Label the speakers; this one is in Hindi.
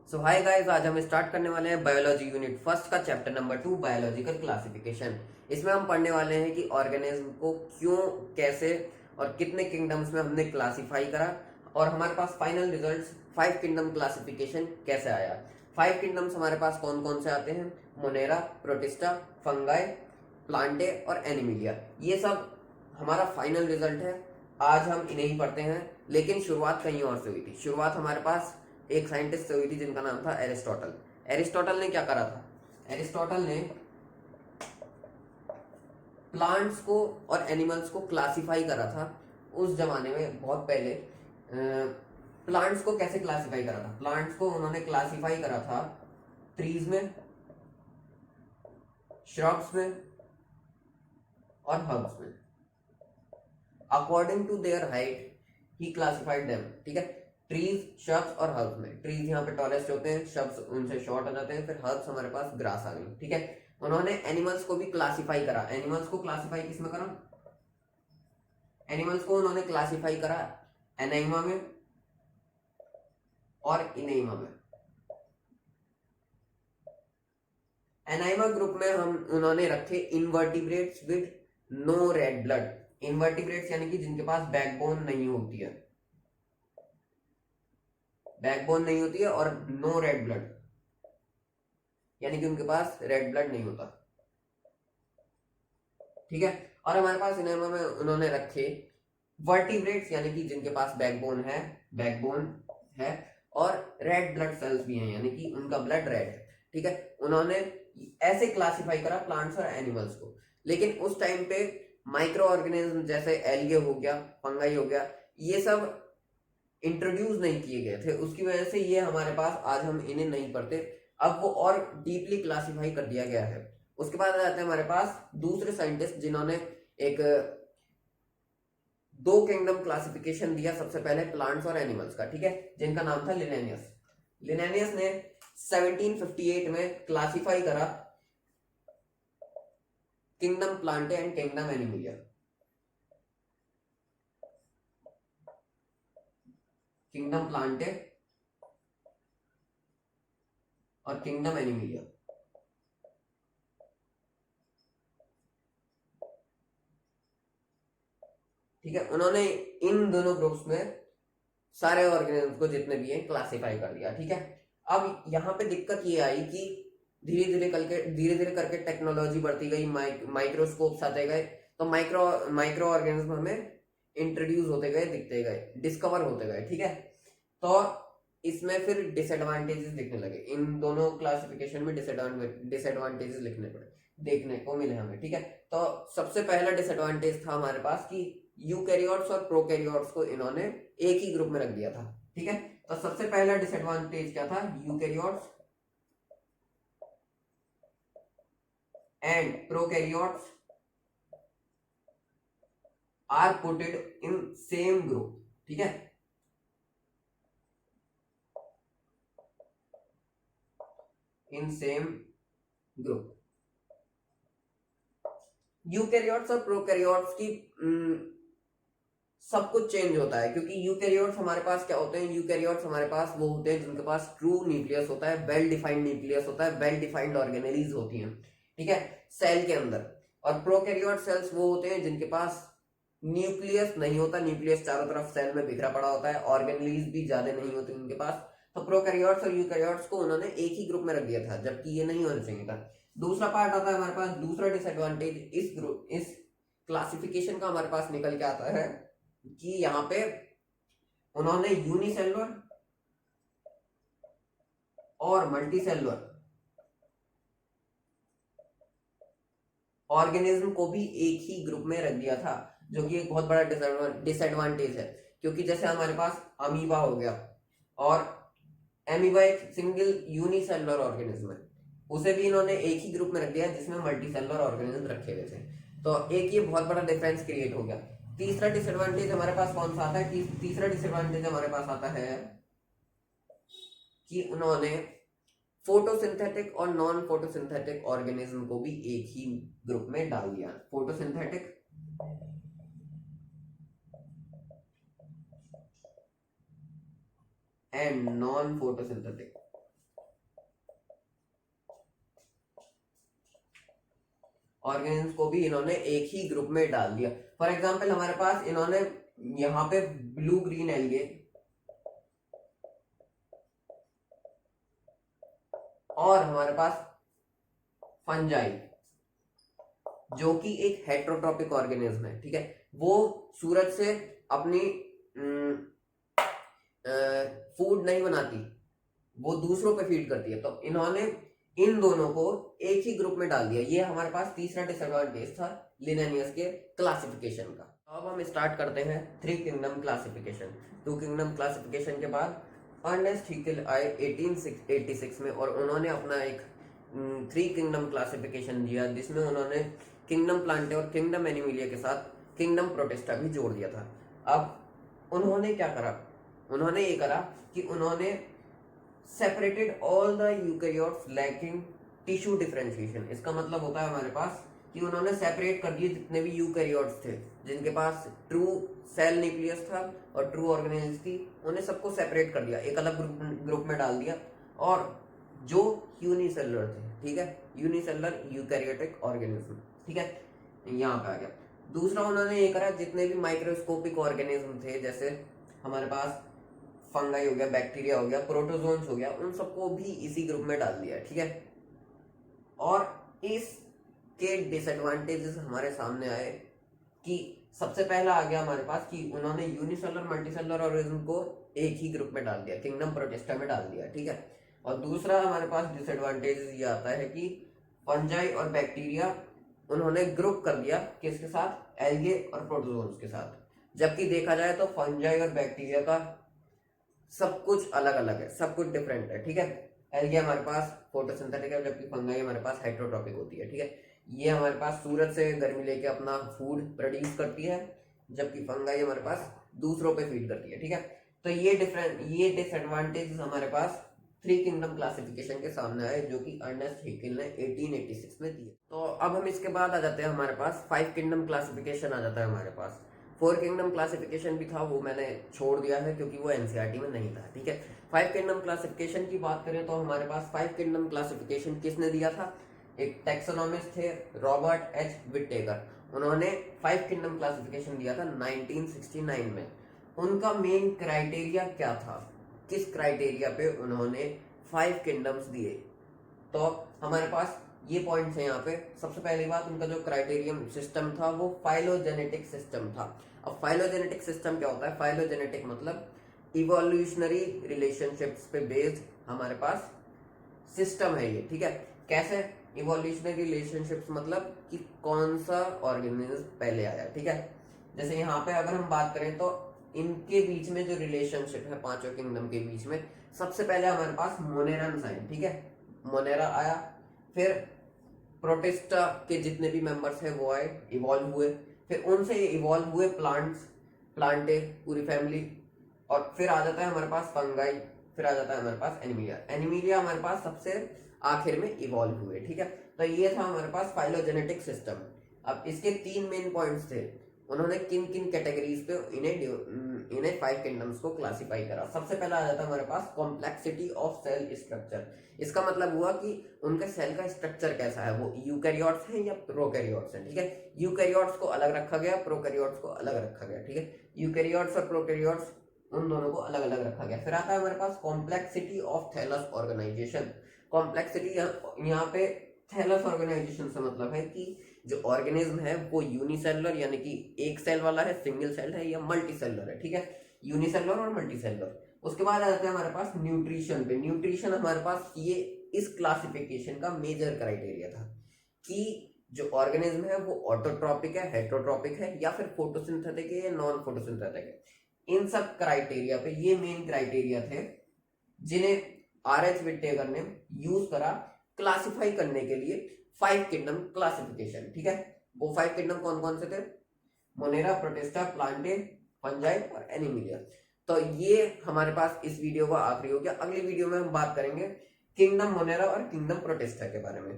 Speaker 1: सो हाय गाइस, आज हम स्टार्ट करने वाले हैं बायोलॉजी यूनिट फर्स्ट का चैप्टर नंबर 2 बायोलॉजिकल क्लासिफिकेशन। इसमें हम पढ़ने वाले हैं कि ऑर्गेनिज्म को क्यों, कैसे और कितने किंगडम्स में हमने क्लासिफाई करा और हमारे पास फाइनल रिजल्ट्स 5 किंगडम क्लासिफिकेशन कैसे आया। 5 किंगडम्स हमारे पास कौन कौन से आते हैं? मोनेरा, प्रोटिस्टा, फंगाई, प्लांटे और एनिमिलिया। ये सब हमारा फाइनल रिजल्ट है। आज हम इन्हें ही पढ़ते हैं, लेकिन शुरुआत कहीं और से हुई थी। शुरुआत हमारे पास एक साइंटिस्ट से हुई थी जिनका नाम था एरिस्टोटल। एरिस्टोटल ने क्या करा था? एरिस्टोटल ने प्लांट्स को और एनिमल्स को क्लासिफाई करा था। उस जमाने में बहुत पहले प्लांट्स को कैसे क्लासिफाई करा था? प्लांट्स को उन्होंने क्लासिफाई करा था ट्रीज में, श्रब्स में और हर्ब्स में, according to their height he classified them. ठीक है, ट्रीज, श्रब्स और हर्ब्स में। ट्रीज यहाँ पे टॉलेस्ट होते हैं, श्रब्स उनसे शॉर्ट हो जाते हैं, फिर हर्ब्स हमारे पास ग्रास आ गई। ठीक है, उन्होंने एनिमल्स को भी क्लासिफाई करा। एनिमल्स को क्लासिफाई किसमें करा? एनिमल्स को उन्होंने क्लासिफाई करा एनाइमा में और इनेमा में। एनाइमा ग्रुप में हम उन्होंने रखे invertebrates with no red blood. Invertebrates यानी कि जिनके पास बैकबोन नहीं होती है, बैकबोन नहीं होती है और नो रेड ब्लड यानी कि उनके पास रेड ब्लड नहीं होता। ठीक है, और हमारे पास इनेमा में उन्होंने रखे वर्टिब्रेट्स यानी कि जिनके पास बैकबोन है और रेड ब्लड सेल्स भी हैं, यानी कि उनका ब्लड रेड है। ठीक है, उन्होंने ऐसे क्लासिफाई करा प्लांट्स और एनिमल्स को। लेकिन उस टाइम पे माइक्रो ऑर्गेनिज्म जैसे एल्गे हो गया, फंगाई हो गया, ये सब इंट्रोड्यूस नहीं किए गए थे। उसकी वजह से ये हमारे पास आज हम इन्हें नहीं पढ़ते। अब वो और डीपली क्लासिफाई कर दिया गया है। उसके बाद आ जाते हैं हमारे पास दूसरे साइंटिस्ट जिन्होंने एक दो किंगडम क्लासिफिकेशन दिया। सबसे पहले प्लांट्स और एनिमल्स का, ठीक है, जिनका नाम था लिनेनियस। लिनेनियस ने 1758 में क्लासिफाई करा kingdom Plantae and kingdom Animalia. Kingdom Plantae और किंगडम एनिमिलिया। ठीक है, उन्होंने इन दोनों ग्रुप्स में सारे ऑर्गेनिज्म को जितने भी हैं क्लासिफाई कर दिया। ठीक है, अब यहाँ पे दिक्कत ये आई कि धीरे धीरे करके टेक्नोलॉजी बढ़ती गई, माइक्रोस्कोप्स आते गए, तो माइक्रो माइक्रो ऑर्गेनिज्म हमें इंट्रोड्यूस होते गए, दिखते गए, डिस्कवर होते गए। ठीक है, तो इसमें फिर डिसएडवांटेजेस दिखने लगे। इन दोनों क्लासिफिकेशन में डिसएडवांटेजेस लिखने पड़े, देखने को मिले हमें। ठीक है, तो सबसे पहला डिसएडवांटेज था हमारे पास कि यूकैरियोट्स और प्रोकैरियोट्स को इन्होंने एक ही ग्रुप में रख दिया था। ठीक है, तो सबसे पहला डिसएडवांटेज क्या था? Eukaryotes and prokaryotes are puted in same group. ठीक है, इन सेम ग्रुप। यूकैरियोट्स और प्रोकैरियोट्स की सब कुछ चेंज होता है, क्योंकि यूकैरियोट्स हमारे पास क्या होते हैं? यूकैरियोट्स हमारे पास वो होते हैं जिनके पास ट्रू न्यूक्लियस होता है, वेल डिफाइंड न्यूक्लियस होता है, वेल डिफाइंड ऑर्गेनेलीज होती हैं। ठीक है, सेल के अंदर। और प्रोकैरियोट सेल्स वो होते हैं जिनके पास न्यूक्लियस नहीं होता, न्यूक्लियस चारों तरफ सेल में बिखरा पड़ा होता है, ऑर्गेनेलीज भी ज्यादा नहीं होती उनके पास। तो प्रोकैरियोट्स और यूकैरियोट्स को उन्होंने एक ही ग्रुप में रख दिया था, जबकि ये नहीं होना चाहिए था। दूसरा पार्ट आता है हमारे पास, दूसरा डिसएडवांटेज इस क्लासिफिकेशन का हमारे पास निकल के आता है कि यहाँ पे उन्होंने यूनिसेलुलर और मल्टीसेलुलर ऑर्गेनिज्म को भी एक ही ग्रुप में रख दिया था, जो कि एक बहुत बड़ा डिसएडवांटेज है। क्योंकि जैसे हमारे पास अमीबा हो गया, और एमीबा एक सिंगल यूनिसेलुलर ऑर्गेनिज्म है, उसे भी इन्होंने एक ही ग्रुप में रख दिया जिसमें मल्टीसेलुलर ऑर्गेनिज्म रखे हुए थे। तो एक ये बहुत बड़ा डिफरेंस क्रिएट हो गया। तीसरा डिसएडवांटेज हमारे पास कौन सा आता है? तीसरा डिसएडवांटेज हमारे पास आता है कि उन्होंने फोटोसिंथेटिक और नॉन फोटोसिंथेटिक ऑर्गेनिज्म को भी एक ही ग्रुप में डाल दिया। Photosynthetic and non photosynthetic. Organism को भी इन्होंने एक ही ग्रुप में डाल दिया। फॉर एग्जाम्पल हमारे पास इन्होंने यहाँ पे ब्लू ग्रीन एल्गे और हमारे पास फंजाई जो कि एक हेट्रोट्रॉपिक ऑर्गेनिज्म है, ठीक है, वो सूरज से अपनी फूड नहीं बनाती, वो दूसरों पे फीड करती है। तो इन्होंने इन दोनों को एक ही ग्रुप में डाल दिया। ये हमारे पास तीसरा डिसएडवांटेज था लिनेनियस के क्लासिफिकेशन का। अब हम स्टार्ट करते हैं three kingdom classification. Two kingdom classification के बाद अर्नेस्ट हैकेल आए 1886 में और उन्होंने अपना एक थ्री किंगडम क्लासिफिकेशन दिया, जिसमें उन्होंने किंगडम प्लांटे और किंगडम एनिमिलिया के साथ किंगडम प्रोटिस्टा भी जोड़ दिया था। अब उन्होंने क्या करा, उन्होंने ये करा कि उन्होंने separated all the eukaryotes lacking tissue differentiation. इसका मतलब होता है हमारे पास कि उन्होंने सेपरेट कर दिए जितने भी यूकैरियोट्स थे जिनके पास ट्रू सेल न्यूक्लियस था और ट्रू ऑर्गेनेल्स थी, उन्हें सबको सेपरेट कर दिया, एक अलग ग्रुप में डाल दिया। और जो यूनिसेलुलर थे, ठीक है, यूनिसेलुलर यूकैरियोटिक ऑर्गेनिज्म, ठीक है, यहाँ पे आ गया। दूसरा उन्होंने ये करा जितने भी माइक्रोस्कोपिक ऑर्गेनिज्म थे, जैसे हमारे पास फंगाई हो गया, बैक्टीरिया हो गया, प्रोटोजोन्स हो गया, उन सबको भी इसी ग्रुप में डाल दिया, ठीक है। और इसके डिसएडवांटेजेस हमारे सामने आए कि सबसे पहला आ गया हमारे पास कि उन्होंने यूनिसेलुलर मल्टीसेलुलर ऑर्गेनिज्म को एक ही ग्रुप में डाल दिया, किंगडम प्रोटिस्टा में डाल दिया, ठीक है। और दूसरा हमारे पास डिसएडवांटेज ये आता है कि फंजाई और बैक्टीरिया उन्होंने ग्रुप कर दिया किसके साथ, एल्गे और प्रोटोजोन्स के साथ, जबकि देखा जाए तो फंजाई और बैक्टीरिया का सब कुछ अलग अलग है, सब कुछ डिफरेंट है, ठीक है। एल्गे हमारे पास फोटोसिंथेटिक है, जबकि फंगाई हमारे पास हाइड्रोट्रॉपिक होती है, ठीक है। ये हमारे पास सूरज से गर्मी लेके अपना फूड प्रोड्यूस करती है, जबकि फंगाई हमारे पास दूसरों पे फीड करती है, ठीक है। तो ये डिसएडवांटेजेस हमारे पास थ्री किंगडम क्लासिफिकेशन के सामने आए, जो कि अर्नेस्ट हैकेल ने 1886 में दिए। तो अब हम इसके बाद आ जाते हैं हमारे पास फाइव किंगडम क्लासिफिकेशन आ जाता है हमारे पास। फोर किंगडम क्लासिफिकेशन भी था, वो मैंने छोड़ दिया है क्योंकि वो एनसीईआरटी में नहीं था, ठीक है। फाइव किंगडम क्लासिफिकेशन की बात करें तो हमारे पास फाइव किंगडम क्लासिफिकेशन किसने दिया था, एक टैक्सोनॉमिस्ट थे रॉबर्ट एच विटेकर, उन्होंने फाइव किंगडम क्लासिफिकेशन दिया था 1969 में। उनका मेन क्राइटेरिया क्या था, किस क्राइटेरिया पे उन्होंने फाइव किंगडम्स दिए, तो हमारे पास ये पॉइंट्स हैं यहाँ पे। सबसे पहली बात, उनका जो क्राइटेरियम सिस्टम था वो फाइलोजेनेटिक सिस्टम था। अब फाइलोजेनेटिक सिस्टम क्या होता है, फाइलोजेनेटिक मतलब इवोल्यूशनरी रिलेशनशिप्स पे बेस्ड हमारे पास सिस्टम है ये, ठीक है। कैसे इवोल्यूशनरी रिलेशनशिप्स मतलब कि कौन सा ऑर्गेनिज्म पहले आया, ठीक है। जैसे यहाँ पे अगर हम बात करें तो इनके बीच में जो रिलेशनशिप है पांचों किंगडम के बीच में, सबसे पहले हमारे पास मोनेरन साइन, ठीक है, मोनेरा आया, फिर प्रोटिस्टा के जितने भी मेंबर्स हैं वो आए, इवॉल्व हुए, फिर उनसे इवॉल्व हुए प्लांटे पूरी फैमिली, और फिर आ जाता है हमारे पास फंगाई, फिर आ जाता है हमारे पास एनिमिलिया हमारे पास सबसे आखिर में इवॉल्व हुए, ठीक है। तो ये था हमारे पास फाइलोजेनेटिक सिस्टम। अब इसके तीन मेन पॉइंट्स थे, उन्होंने किन किन कैटेगरीज पे इन्हें फाइव किंगडम्स को क्लासिफाई करा। सबसे पहला आ जाता है हमारे पास कॉम्प्लेक्सिटी ऑफ सेल स्ट्रक्चर। इसका मतलब हुआ कि उनके सेल का स्ट्रक्चर कैसा है, वो यूकैरियोट्स हैं या प्रोकैरियोट्स हैं, ठीक है। यूकैरियोट्स को अलग रखा गया, प्रोकैरियोट्स को अलग रखा गया, ठीक है। यूकैरियोट्स और प्रोकैरियोट्स उन दोनों को अलग अलग रखा गया। फिर आता है हमारे पास complexity of thallus organisation. Complexity यहाँ पे थैलस ऑर्गेनाइजेशन से मतलब है कि जो ऑर्गेनिज्म है वो यूनिसेलुलर यानी कि एक सेल वाला है, सिंगल सेल है, या मल्टी सेलुलर है, ठीक है, यूनिसेलुलर और मल्टी सेलुलर। उसके बाद आ जाता है हमारे पास न्यूट्रिशन पे। न्यूट्रिशन हमारे पास ये इस क्लासिफिकेशन का मेजर क्राइटेरिया था कि जो ऑर्गेनिज्म है वो ऑटोट्रॉपिक है, हेट्रोट्रॉपिक है, या फिर फोटोसिंथेटिक है या नॉन फोटोसिंथेटिक है। इन सब क्राइटेरिया पे ये मेन क्राइटेरिया थे जिन्हें आर.एच. विटेकर ने यूज करा क्लासिफाई करने के लिए फाइव किंगडम क्लासिफिकेशन, ठीक है। वो फाइव किंगडम कौन कौन से थे, मोनेरा, प्रोटिस्टा, प्लांटे, फंजाई और एनिमिलिया। तो ये हमारे पास इस वीडियो का आखिरी हो गया। अगली वीडियो में हम बात करेंगे किंगडम मोनेरा और किंगडम प्रोटिस्टा के बारे में।